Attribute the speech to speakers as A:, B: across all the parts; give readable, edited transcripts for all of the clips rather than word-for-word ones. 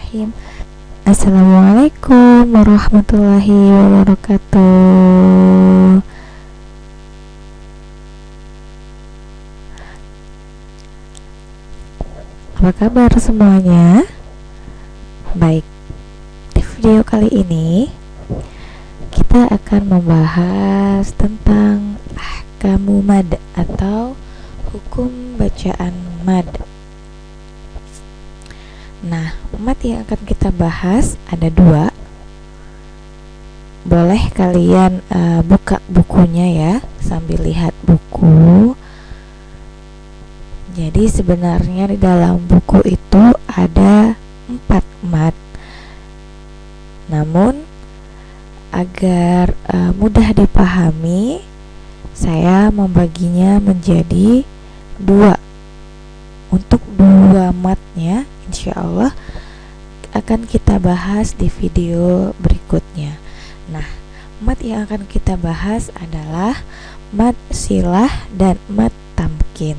A: Bismillahirrahmanirrahim. Assalamualaikum warahmatullahi wabarakatuh. Apa kabar semuanya? Baik, di video kali ini kita akan membahas tentang ahkamu mad atau hukum bacaan mad. Nah, mad yang akan kita bahas ada dua. Boleh kalian buka bukunya ya, sambil lihat buku. Jadi sebenarnya di dalam buku itu ada 4 mad. Namun agar mudah dipahami, saya membaginya menjadi 2. Untuk 2 matnya insya Allah akan kita bahas di video berikutnya. Nah, mad yang akan kita bahas adalah mad silah dan mad tamkin.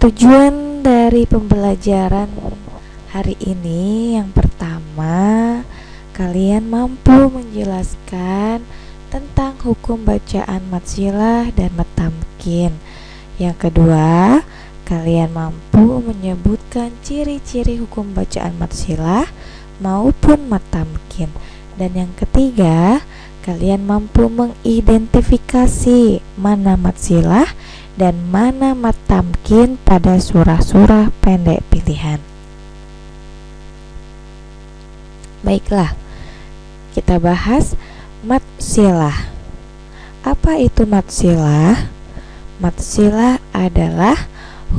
A: Tujuan dari pembelajaran hari ini yang pertama, kalian mampu menjelaskan tentang hukum bacaan mad silah dan mad tamkin. Yang kedua, kalian mampu menyebutkan ciri-ciri hukum bacaan mad silah maupun mad tamkin. Dan yang ketiga, kalian mampu mengidentifikasi mana mad silah dan mana mad tamkin pada surah-surah pendek pilihan. Baiklah, kita bahas mad silah. Apa itu mad silah? Mad silah adalah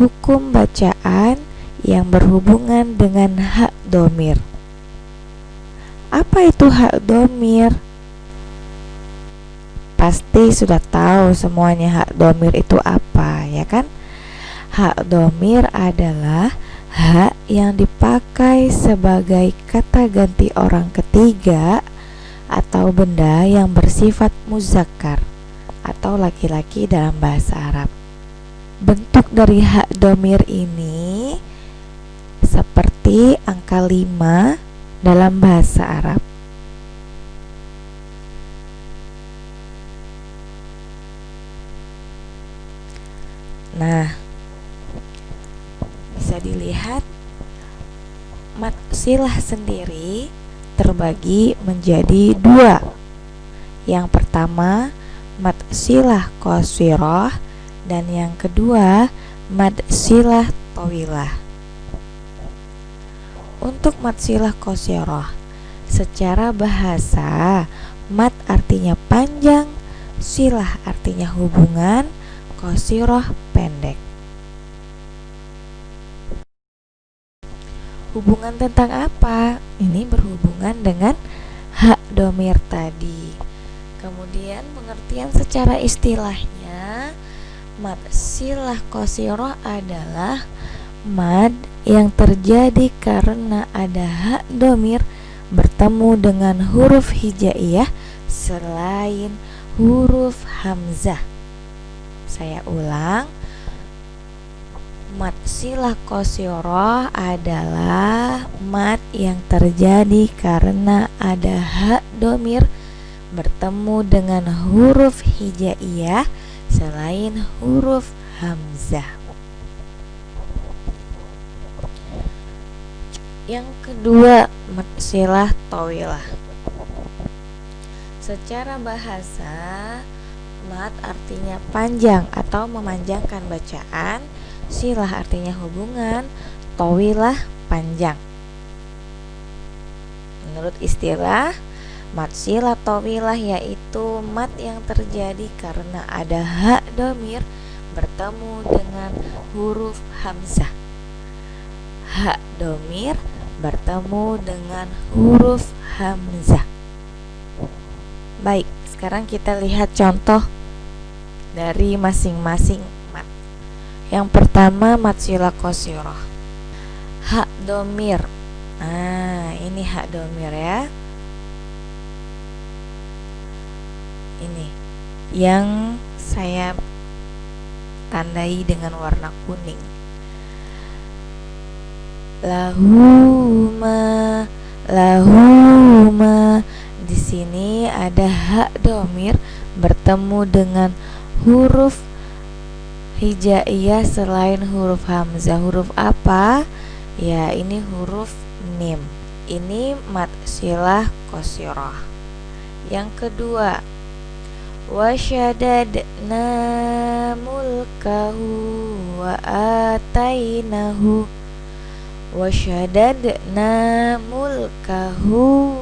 A: hukum bacaan yang berhubungan dengan hak dhamir. Apa itu hak dhamir? Pasti sudah tahu semuanya hak dhamir itu apa, ya kan? Hak dhamir adalah hak yang dipakai sebagai kata ganti orang ketiga atau benda yang bersifat muzakkar atau laki-laki dalam bahasa Arab. Bentuk dari hak dhamir ini seperti angka 5 dalam bahasa Arab. Nah, bisa dilihat mad silah sendiri terbagi menjadi 2. Yang pertama mad silah qasirah dan yang kedua mad silah tawilah. Untuk mad silah qasirah, secara bahasa mad artinya panjang, silah artinya hubungan, qasirah pendek. Hubungan tentang apa? Ini berhubungan dengan hak dhamir tadi. Kemudian pengertian secara istilahnya, mad silah qasirah adalah mad yang terjadi karena ada hak dhamir bertemu dengan huruf hijaiyah selain huruf hamzah. Saya ulang, mad silah qasirah adalah mad yang terjadi karena ada hak dhamir bertemu dengan huruf hijaiyah selain huruf hamzah. Yang kedua, mad silah tawilah. Secara bahasa, mad artinya panjang atau memanjangkan bacaan, silah artinya hubungan, tawilah panjang. Menurut istilah, mad silah tawilah yaitu mad yang terjadi karena ada hak dhamir bertemu dengan huruf hamzah. Hak dhamir bertemu dengan huruf hamzah. Baik, sekarang kita lihat contoh dari masing-masing mad. Yang pertama mad silah qasirah. Hak dhamir. Nah, ini hak dhamir ya. Ini yang saya ditandai dengan warna kuning. Lahuma, lahuma. Di sini ada ha dhamir bertemu dengan huruf hijaiyah selain huruf hamzah. Huruf apa? Ya, ini huruf mim. Ini mad silah qasirah. Yang kedua, wasyadadna mulkahu wa atainahu. Wasyadadna mulkahu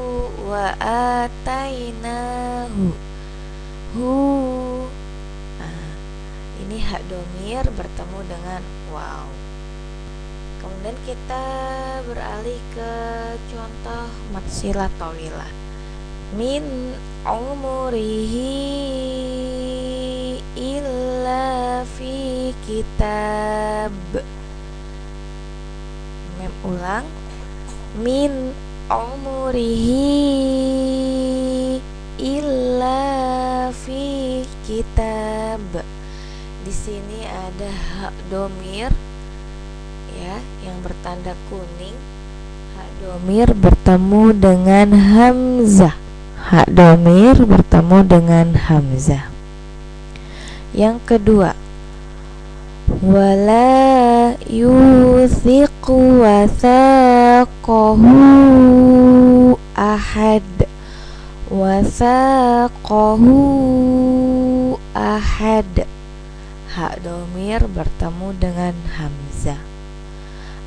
A: wa atainahu. Ini hak domir bertemu dengan waw. Kemudian kita beralih ke contoh mad silah tawilah. Min umurihi illa fi kitab. Mem ulang. Min umurihi illa fi kitab. Di sini ada hak domir ya yang bertanda kuning. Hak domir bertemu dengan hamzah. Hak domir bertemu dengan hamzah. Yang kedua, wala yuthiqu wathaqahu ahad. Wathaqahu ahad. Hak domir bertemu dengan hamzah.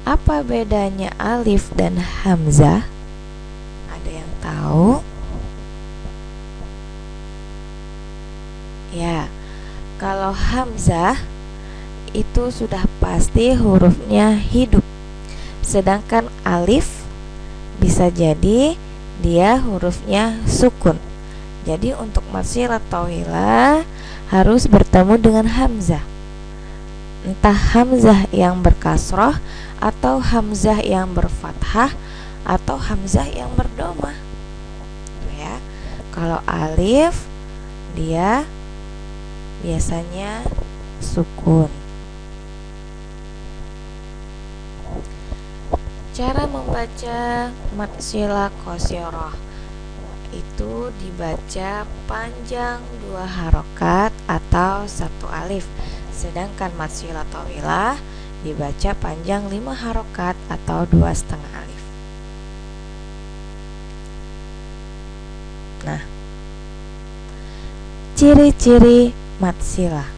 A: Apa bedanya alif dan hamzah? Ada yang tahu? Ya, kalau hamzah itu sudah pasti hurufnya hidup. Sedangkan alif bisa jadi dia hurufnya sukun. Jadi untuk mad silah tawilah harus bertemu dengan hamzah. Entah hamzah yang berkasrah atau hamzah yang berfathah atau hamzah yang berdhamma. Ya. Kalau alif dia biasanya sukun. Cara membaca mad silah qasirah itu dibaca panjang 2 harokat atau 1 alif. Sedangkan mad silah tawilah dibaca panjang 5 harokat atau 2,5 alif. Nah, ciri-ciri mad silah.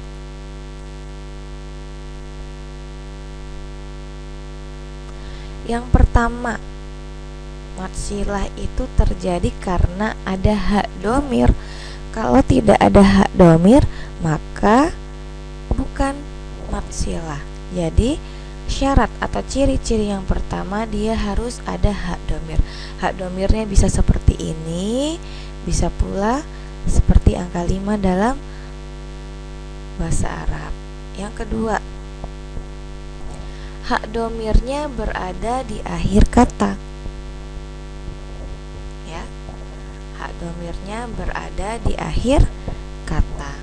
A: Yang pertama, mad silah itu terjadi karena ada hak domir. Kalau tidak ada hak domir, maka bukan mad silah. Jadi syarat atau ciri-ciri yang pertama, dia harus ada hak domir. Hak domirnya bisa seperti ini, bisa pula seperti angka 5 dalam bahasa Arab. Yang kedua, hak domirnya berada di akhir kata. Ya, hak domirnya berada di akhir kata.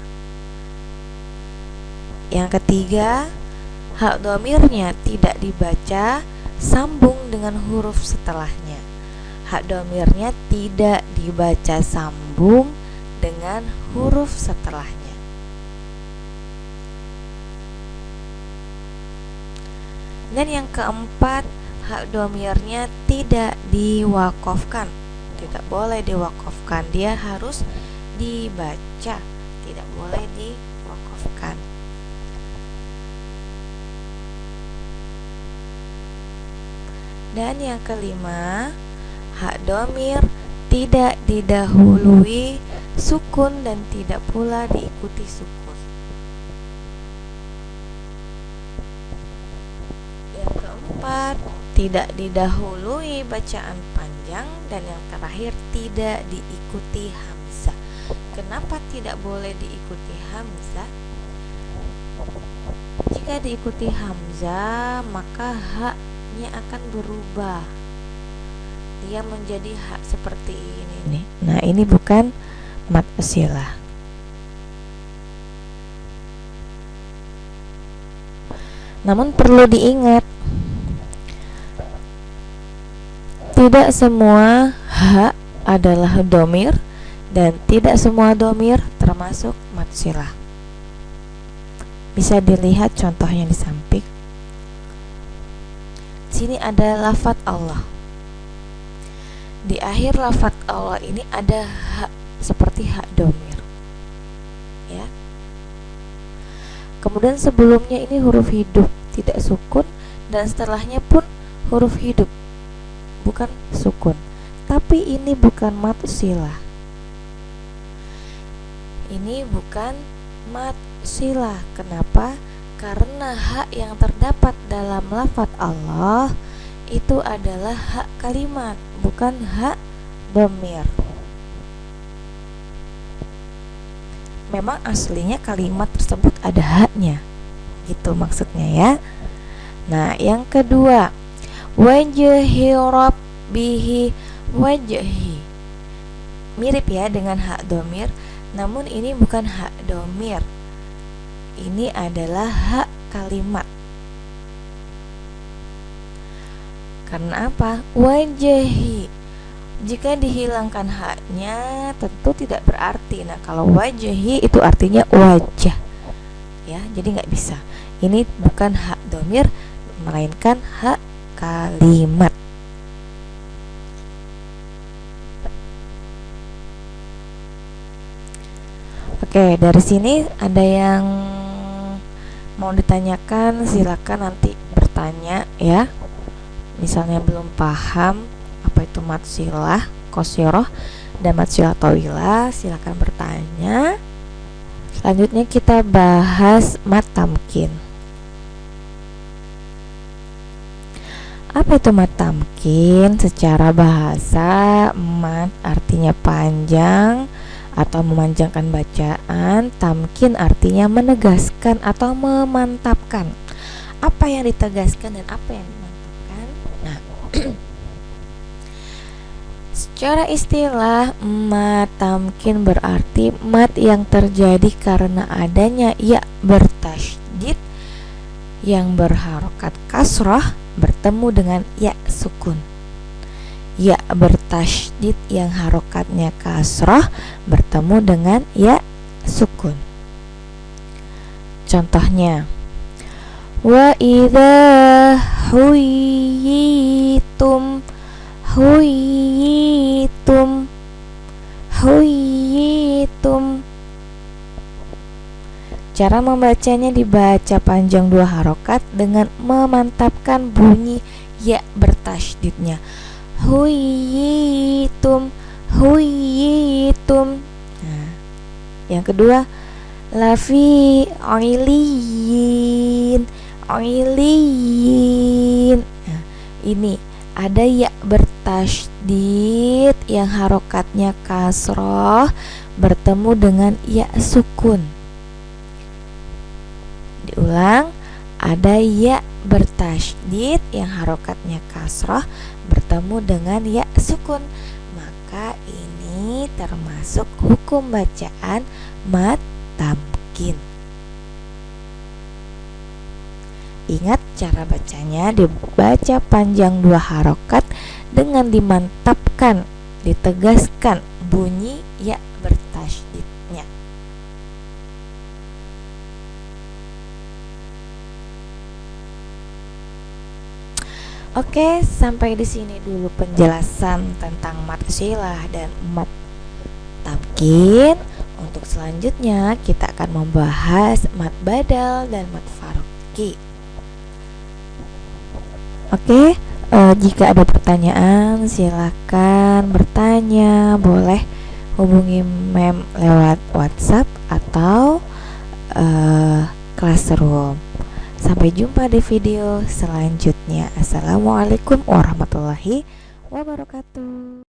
A: Yang ketiga, hak domirnya tidak dibaca sambung dengan huruf setelahnya. Hak domirnya tidak dibaca sambung dengan huruf setelahnya. Dan yang keempat, hak domirnya tidak diwakofkan. Tidak boleh diwakofkan, dia harus dibaca, tidak boleh diwakofkan. Dan yang kelima, hak domir tidak didahului sukun dan tidak pula diikuti sukun. Yang keempat, tidak didahului bacaan panjang. Dan yang terakhir, tidak diikuti hamzah. Kenapa tidak boleh diikuti hamzah? Jika diikuti hamzah, maka haknya akan berubah. Dia menjadi hak seperti ini nih. Nah, ini bukan mad silah. Namun perlu diingat, tidak semua ha adalah domir dan tidak semua domir termasuk mad silah. Bisa dilihat contohnya di samping. Sini ada lafadz Allah. Di akhir lafadz Allah ini ada ha seperti ha domir. Ya. Kemudian sebelumnya ini huruf hidup, tidak sukun, dan setelahnya pun huruf hidup, bukan sukun. Tapi ini bukan mad silah. Ini bukan mad silah. Kenapa? Karena hak yang terdapat dalam lafadz Allah itu adalah hak kalimat, bukan hak dhamir. Memang aslinya kalimat tersebut ada haknya, gitu maksudnya ya. Nah, yang kedua, wajhi rabbihi wajhi. Mirip ya dengan hak dhamir, namun ini bukan hak dhamir. Ini adalah hak kalimat. Karena apa? Wajhi. Jika dihilangkan haknya tentu tidak berarti. Nah, kalau wajhi itu artinya wajah. Ya, jadi nggak bisa. Ini bukan hak dhamir, melainkan hak kalimat. Oke, dari sini ada yang mau ditanyakan, silakan nanti bertanya ya. Misalnya belum paham apa itu mad silah qasirah dan mad silah tawilah, silakan bertanya. Selanjutnya kita bahas mad tamkin. Apa itu mad tamkin? Secara bahasa, mad artinya panjang atau memanjangkan bacaan, tamkin artinya menegaskan atau memantapkan. Apa yang ditegaskan dan apa yang dimantapkan? Nah, secara istilah, mad tamkin berarti mad yang terjadi karena adanya ya bertasydid yang berharokat kasrah bertemu dengan ya sukun. Ya bertasydid yang harokatnya kasrah bertemu dengan ya sukun. Contohnya, wa idza huyitum huyitum huyitum. Cara membacanya dibaca panjang dua harokat dengan memantapkan bunyi ya bertasydidnya. Huyitum huyitum. Nah, yang kedua, lafi oiliin oiliin. Nah, ini ada ya bertasydid yang harokatnya kasroh bertemu dengan ya sukun. Diulang, ada ya bertasydid yang harokatnya kasroh bertemu dengan ya sukun, maka ini termasuk hukum bacaan mad tamkin. Ingat, cara bacanya dibaca panjang dua harokat dengan dimantapkan, ditegaskan bunyi ya bertasydidnya. Oke, sampai di sini dulu penjelasan tentang mad silah dan mad tamkin. Untuk selanjutnya kita akan membahas mad badal dan mad farqi. Oke, jika ada pertanyaan silakan bertanya, boleh hubungi Mem lewat WhatsApp atau Classroom. Sampai jumpa di video selanjutnya. Assalamualaikum warahmatullahi wabarakatuh.